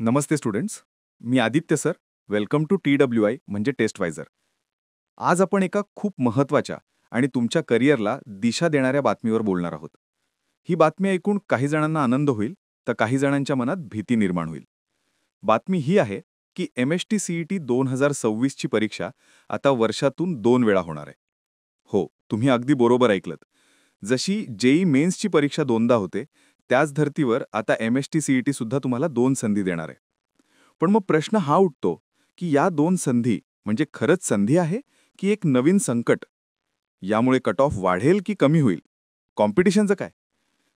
नमस्ते students. मी Aditya sir. Welcome to TWI म्हणजे टेस्टवायझर. आज आपण एका खूप महत्त्वाच्या आणि तुमच्या करिअरला दिशा देणाऱ्या बातमीवर बोलणार आहोत. ही बातमी ऐकून काही जणांना आनंद होईल, तर काही जणांच्या मनात भीती निर्माण होईल. बातमी ही आहे की MST CET 2026 ची परीक्षा आता वर्षातून 2 वेळा होणार आहे. हो, तुम्ही अगदी बरोबर ऐकलत. जशी JEE मेन्सची परीक्षा दोनदा होते, त्याच धर्तीवर आता MST CET सुद्धा तुम्हाला 2 संधी देणार आहे. पण मग प्रश्न हा उठतो की या 2 संधी म्हणजे खरंच संधी आहे की एक नवीन संकट? यामुळे कट ऑफ वाढेल की कमी होईल? कॉम्पिटिशनचं काय?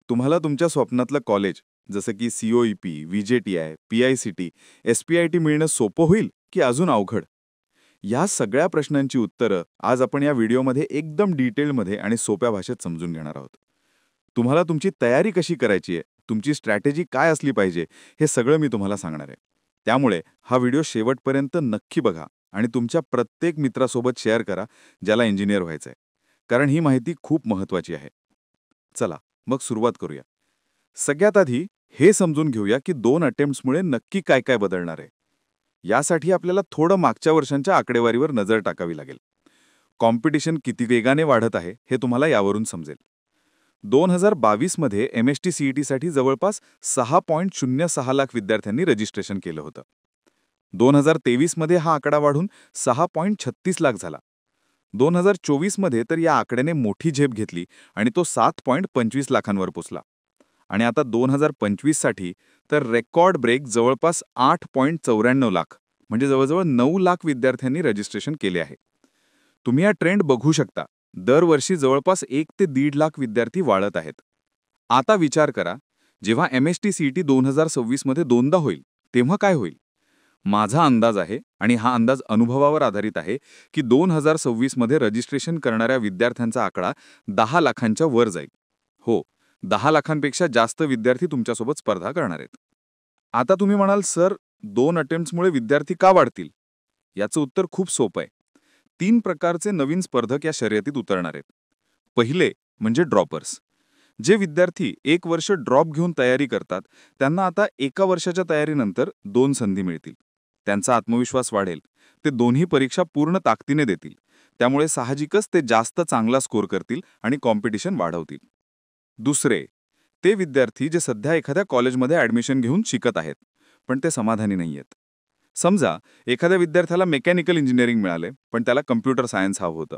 तुम्हाला तुमच्या स्वप्नातलं कॉलेज जसं की COEP, VJTI, PICT, SPIT मिळणं सोपं होईल की अजून अवघड? या सगळ्या प्रश्नांची उत्तरं आज आपण या व्हिडिओमध्ये एकदम डिटेलमध्ये आणि सोप्या भाषेत समजून घेणार आहोत. तुम्हाला तुमची तयारी कशी करायची आहे, तुमची स्ट्रॅटेजी काय असली पाहिजे, हे सगळं मी तुम्हाला सांगणार आहे. त्यामुळे हा व्हिडिओ शेवटपर्यंत नक्की बघा आणि तुमच्या प्रत्येक मित्रासोबत शेअर करा ज्याला इंजिनियर व्हायचं आहे. कारण ही माहिती खूप महत्त्वाची आहे. चला, मग सुरुवात करूया. सगळ्यात आधी हे समजून घेऊया की 2 अटेम्प्ट्समुळे नक्की काय काय बदलणार आहे. यासाठी आपल्याला थोडं मागच्या वर्षांच्या आकडेवारीवर नजर टाकावी लागेल. कॉम्पिटिशन किती वेगाने वाढत आहे हे तुम्हाला यावरून समजेल. 2022 मध्ये MST CETसाठी जवळपास 6.06 लाख विद्यार्थ्यांनी रजिस्ट्रेशन केलं होतं. 2023 मध्ये हा आकडा वाढून 6.36 लाख झाला. 2024 मध्ये तर या आकड्याने मोठी झेप घेतली आणि तो 7.25 लाखांवर पोचला. आणि आता 2025 साठी तर रेकॉर्ड ब्रेक जवळपास 8.94 लाख म्हणजे जवळजवळ 9 लाख विद्यार्थ्यांनी रजिस्ट्रेशन केले आहे. तुम्ही हा ट्रेंड बघू शकता. दरवर्षी जवळपास 1 ते 1.5 लाख विद्यार्थी वाढत आहेत. आता विचार करा, जेव्हा MST CET 2026 मध्ये दोनदा होईल, तेव्हा काय होईल? माझा अंदाज आहे आणि हा अंदाज अनुभवावर आधारित आहे की 2026 मध्ये रजिस्ट्रेशन करणाऱ्या विद्यार्थ्यांचा आकडा 10 लाखांच्या वर जाईल. हो, 10 लाखांपेक्षा जास्त विद्यार्थी तुमच्यासोबत स्पर्धा करणार आहेत. आता तुम्ही म्हणाल, सर, 2 अटेम्प्ट्समुळे विद्यार्थी का वाढतील? याचं उत्तर खूप सोपं आहे. 3 प्रकारचे नवीन स्पर्धक या शर्यतीत उतरणार आहेत. पहिले म्हणजे ड्रॉपर्स. जे विद्यार्थी 1 वर्ष ड्रॉप घेऊन तयारी करतात, त्यांना आता 1 वर्षाच्या तयारीनंतर 2 संधी मिळतील. त्यांचा आत्मविश्वास वाढेल. ते दोन्ही परीक्षा पूर्ण ताकदीने देतील. त्यामुळे साहजिकच ते जास्त चांगला स्कोर करतील आणि कॉम्पिटिशन वाढवतील. दुसरे, ते विद्यार्थी जे सध्या एखाद्या कॉलेजमध्ये ॲडमिशन घेऊन शिकत आहेत, पण ते समाधानी नाहीयेत. समजा एखाद्या विद्यार्थ्याला मेकॅनिकल इंजिनिअरिंग मिळाले, पण त्याला कम्प्युटर सायन्स हवं होतं.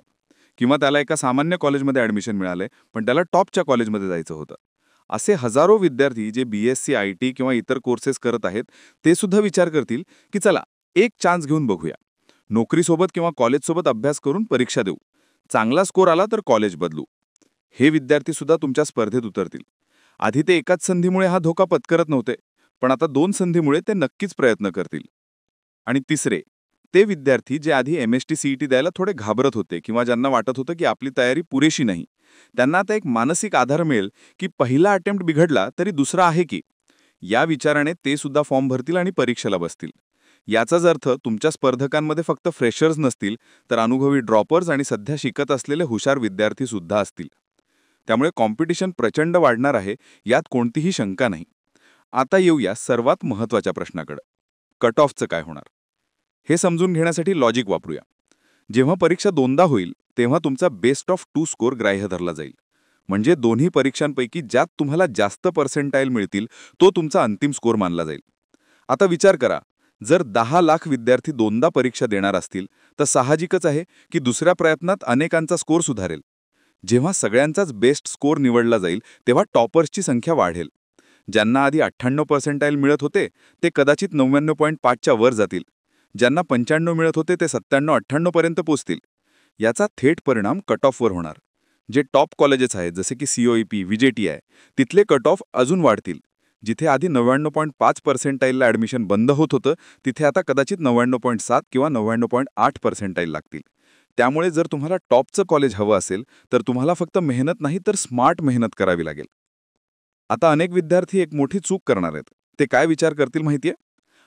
किंवा त्याला एका सामान्य कॉलेजमध्ये ॲडमिशन मिळाले, पण त्याला टॉपच्या कॉलेजमध्ये जायचं होतं. असे हजारो विद्यार्थी जे BSc IT किंवा इतर कोर्सेस करत आहेत, ते सुद्धा विचार करतील की चला, एक चान्स घेऊन बघूया. नोकरीसोबत किंवा कॉलेजसोबत अभ्यास करून परीक्षा देऊ. चांगला स्कोर आला तर कॉलेज बदलू. हे विद्यार्थी सुद्धा तुमच्या स्पर्धेत उतरतील. आधी ते एकाच संधीमुळे हा धोका पत्करत नव्हते, पण आता 2 संधीमुळे ते नक्कीच प्रयत्न करतील. आणि तिसरे, ते विद्यार्थी जे आधी MST CET द्यायला थोडे घाबरत होते किंवा ज्यांना वाटत होतं की आपली तयारी पुरेशी नाही, त्यांना आता एक मानसिक आधार मिळेल की पहिला अटेम्प्ट बिघडला तरी दुसरा आहे की. या विचाराने ते सुद्धा फॉर्म भरतील आणि परीक्षेला बसतील. याचाच अर्थ तुमच्या स्पर्धकांमध्ये फक्त फ्रेशर्स नसतील, तर अनुभवी ड्रॉपर्स आणि सध्या शिकत असलेले हुशार विद्यार्थी सुद्धा असतील. त्यामुळे कॉम्पिटिशन प्रचंड वाढणार आहे, यात कोणतीही शंका नाही. आता येऊया सर्वात महत्त्वाच्या प्रश्नाकडे. कट ऑफचं काय होणार? हे समजून घेण्यासाठी लॉजिक वापरूया. जेव्हा परीक्षा दोनदा होईल, तेव्हा तुमचा बेस्ट ऑफ 2 स्कोर ग्राह्य धरला जाईल. म्हणजे दोन्ही परीक्षांपैकी ज्यात तुम्हाला जास्त पर्सेंटाईल मिळतील, तो तुमचा अंतिम स्कोर मानला जाईल. आता विचार करा, जर 10 लाख विद्यार्थी दोनदा परीक्षा देणार असतील, तर साहजिकच आहे की दुसऱ्या प्रयत्नात अनेकांचा स्कोर सुधारेल. जेव्हा सगळ्यांचाच बेस्ट स्कोर निवडला जाईल, तेव्हा टॉपर्सची संख्या वाढेल. ज्यांना आधी 98 पर्सेंटाईल मिळत होते, ते कदाचित 99.5च्या वर जातील. ज्यांना 95 मिळत होते ते 97-98 पर्यंत पोचतील. याचा थेट परिणाम कट ऑफवर होणार. जे टॉप कॉलेजेस आहेत जसे की COEP, VJTI, तिथले कट ऑफ अजून वाढतील. जिथे आधी 99.5 पर्सेंटाईलला ॲडमिशन बंद होत होतं, तिथे आता कदाचित 99.7 किंवा 99.8 पर्सेंटाईल लागतील. त्यामुळे जर तुम्हाला टॉपचं कॉलेज हवं असेल, तर तुम्हाला फक्त मेहनत नाही तर स्मार्ट मेहनत करावी लागेल. आता अनेक विद्यार्थी एक मोठी चूक करणार आहेत. ते काय विचार करतील माहितीये?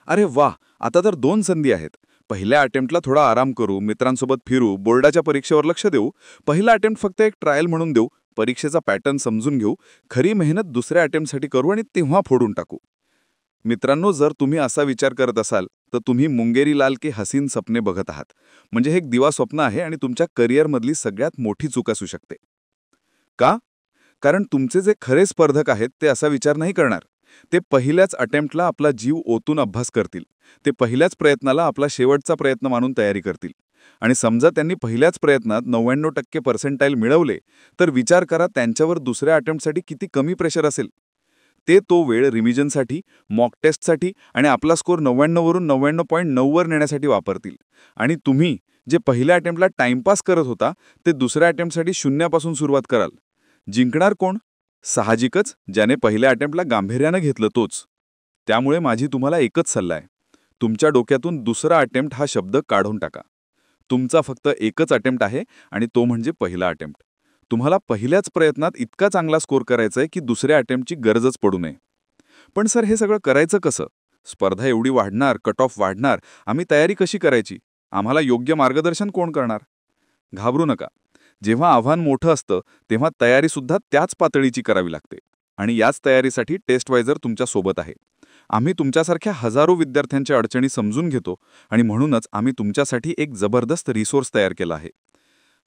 अरे वाह, आता तर 2 संधी आहेत. पहिल्या अटेम्प्टला थोडा आराम करू, मित्रांसोबत फिरू, बोर्डाच्या परीक्षेवर लक्ष देऊ. पहिला अटेम्प्ट फक्त एक ट्रायल म्हणून देऊ, परीक्षेचा पॅटर्न समजून घेऊ, खरी मेहनत दुसऱ्या अटेम्प्टसाठी करू आणि तेव्हा फोडून टाकू. मित्रांनो, जर तुम्ही असा विचार करत असाल तर तुम्ही मुंगेरी लाल के हसीन सपने बघत आहात. म्हणजे हे एक दिवा स्वप्न आहे आणि तुमच्या करिअरमधली सगळ्यात मोठी चूक असू शकते. का? कारण तुमचे जे खरे स्पर्धक आहेत ते असा विचार नाही करणार. ते पहिल्याच अटेम्प्टला आपला जीव ओतून अभ्यास करतील. ते पहिल्याच प्रयत्नाला आपला शेवटचा प्रयत्न मानून तयारी करतील. आणि समजा त्यांनी पहिल्याच प्रयत्नात 99% पर्सेंटाईल मिळवले, तर विचार करा त्यांच्यावर दुसऱ्या अटेम्प्टसाठी किती कमी प्रेशर असेल. ते तो वेळ रिव्हिजनसाठी, मॉक टेस्टसाठी आणि आपला स्कोर 99 वरून 99.9 वर नेण्यासाठी वापरतील. आणि तुम्ही जे पहिल्या अटेम्प्टला टाइमपास करत होता ते दुसऱ्या अटेम्प्टसाठी शून्यापासून सुरुवात कराल. जिंकणार कोण? साहजिकच ज्याने पहिल्या अटेम्प्टला गांभीर्यानं घेतलं तोच. त्यामुळे माझी तुम्हाला एकच सल्ला आहे. तुमच्या डोक्यातून दुसरा अटेम्प्ट हा शब्द काढून टाका. तुमचा फक्त एकच अटेम्प्ट आहे आणि तो म्हणजे पहिला अटेम्प्ट. तुम्हाला पहिल्याच प्रयत्नात इतका चांगला स्कोर करायचा आहे की दुसऱ्या अटेम्प्टची गरजच पडू नये. पण सर, हे सगळं करायचं कसं? स्पर्धा एवढी वाढणार, कट ऑफ वाढणार, आम्ही तयारी कशी करायची? आम्हाला योग्य मार्गदर्शन कोण करणार? घाबरू नका. जेव्हा आव्हान मोठं असतं तेव्हा तयारीसुद्धा त्याच पातळीची करावी लागते. आणि याच तयारीसाठी टेस्टवायझर तुमच्या सोबत आहे. आम्ही तुमच्यासारख्या हजारो विद्यार्थ्यांच्या अडचणी समजून घेतो आणि म्हणूनच आम्ही तुमच्यासाठी एक जबरदस्त रिसोर्स तयार केला आहे.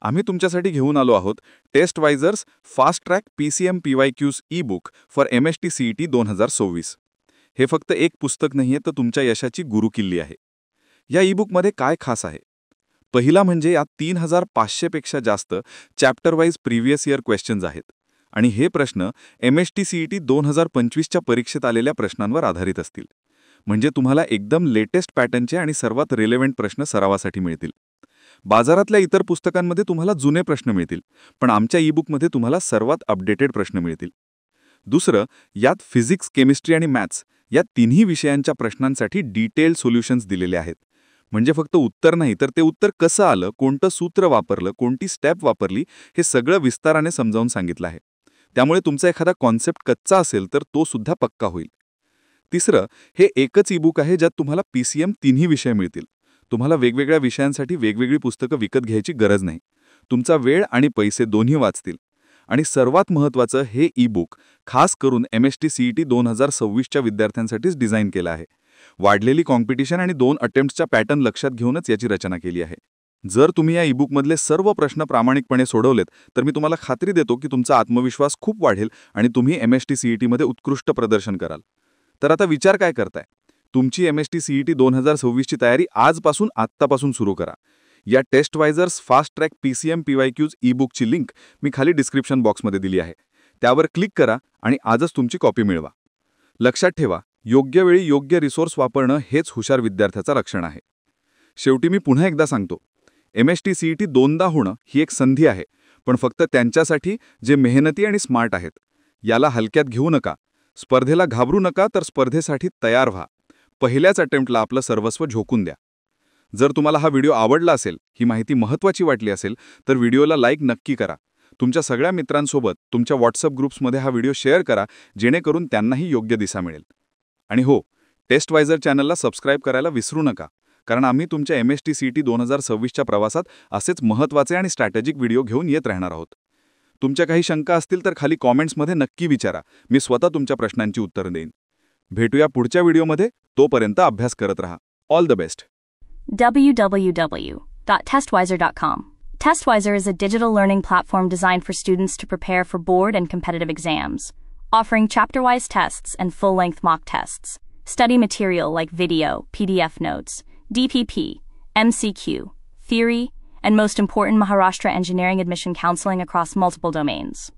आम्ही तुमच्यासाठी घेऊन आलो आहोत Testwisers fast track PCM PYQs e-book for MST CET 2026. हे फक्त एक पुस्तक नाहीये, तर तुमच्या यशाची गुरुकिल्ली आहे. या ई-बुकमध्ये काय खास आहे? पहिला म्हणजे यात 3500 पेक्षा जास्त chapter wise previous year questions आहेत. आणि हे प्रश्न MST CET 2025च्या परीक्षेत आलेल्या प्रश्नांवर आधारित असतील. म्हणजे तुम्हाला एकदम लेटेस्ट पॅटर्नचे आणि सर्वात रिलेव्हंट प्रश्न सरावासाठी मिळतील. बाजारातल्या इतर पुस्तकांमध्ये तुम्हाला जुने प्रश्न मिळतील, पण आमच्या ई-बुकमध्ये तुम्हाला सर्वात अपडेटेड प्रश्न मिळतील. दुसरं, यात फिजिक्स, केमिस्ट्री आणि मॅथ्स या तिन्ही विषयांच्या प्रश्नांसाठी डिटेल्ड सोल्युशन्स दिलेले आहेत. म्हणजे फक्त उत्तर नाही, तर ते उत्तर कसं आलं, कोणतं सूत्र वापरलं, कोणती स्टेप वापरली, हे सगळं विस्ताराने समजावून सांगितलं आहे. त्यामुळे तुमचा एखादा कॉन्सेप्ट कच्चा असेल तर तो सुद्धा पक्का होईल. तिसरं, हे एकच ई-बुक आहे ज्यात तुम्हाला PCM तिन्ही विषय मिळतील. तुम्हाला वेगवेगळ्या विषयांसाठी वेगवेगळी पुस्तकं विकत घ्यायची गरज नाही. तुमचा वेळ आणि पैसे दोन्ही वाचतील. आणि सर्वात महत्त्वाचं, हे ई-बुक खास करून MST CET 2026च्या विद्यार्थ्यांसाठीच डिझाईन केलं आहे. वाढलेली कॉम्पिटिशन आणि 2 अटेम्प्ट्सच्या पॅटर्न लक्षात घेऊनच याची रचना केली आहे. जर तुम्ही या ई-बुकमधले सर्व प्रश्न प्रामाणिकपणे सोडवलेत तर मी तुम्हाला खात्री देतो की तुमचा आत्मविश्वास खूप वाढेल आणि तुम्ही MST CETमध्ये उत्कृष्ट प्रदर्शन कराल. तर आता विचार काय करताय? तुमची MST CET 2026ची तयारी आत्तापासून सुरू करा. या Testwisers fast track PCM PYQs ई-बुकची लिंक मी खाली डिस्क्रिप्शन बॉक्समध्ये दिली आहे. त्यावर क्लिक करा आणि आजच तुमची कॉपी मिळवा. लक्षात ठेवा, योग्य वेळी योग्य रिसोर्स वापरणं हेच हुशार विद्यार्थ्याचं लक्षण आहे. शेवटी मी पुन्हा एकदा सांगतो, MST CET 2दा होणं ही एक संधी आहे, पण फक्त त्यांच्यासाठी जे मेहनती आणि स्मार्ट आहेत. याला हलक्यात घेऊ नका. स्पर्धेला घाबरू नका, तर स्पर्धेसाठी तयार व्हा. पहिल्याच अटेम्प्टला आपलं सर्वस्व झोकून द्या. जर तुम्हाला हा व्हिडिओ आवडला असेल, ही माहिती महत्त्वाची वाटली असेल, तर व्हिडिओला लाईक नक्की करा. तुमच्या सगळ्या मित्रांसोबत तुमच्या व्हॉट्सअप ग्रुप्समध्ये हा व्हिडिओ शेअर करा, जेणेकरून त्यांनाही योग्य दिशा मिळेल. आणि हो, टेस्टवायझर चॅनलला सबस्क्राईब करायला विसरू नका, कारण आम्ही तुमच्या MST CET 2026च्या प्रवासात असेच महत्त्वाचे आणि स्ट्रॅटेजिक व्हिडिओ घेऊन येत राहणार आहोत. तुमच्या काही शंका असतील तर खाली कॉमेंट्समध्ये नक्की विचारा. मी स्वतः तुमच्या प्रश्नांची उत्तरं देईन. भेटूया पुढच्या व्हिडिओमध्ये. तोपर्यंत अभ्यास करत राहा. All the best. www.testwiser.com. Testwiser is a digital learning platform designed for students to prepare for board and competitive exams, offering chapter-wise tests and full-length mock tests. Study material like video, PDF notes, DPP, MCQ, theory, and most important, Maharashtra engineering admission counseling across multiple domains.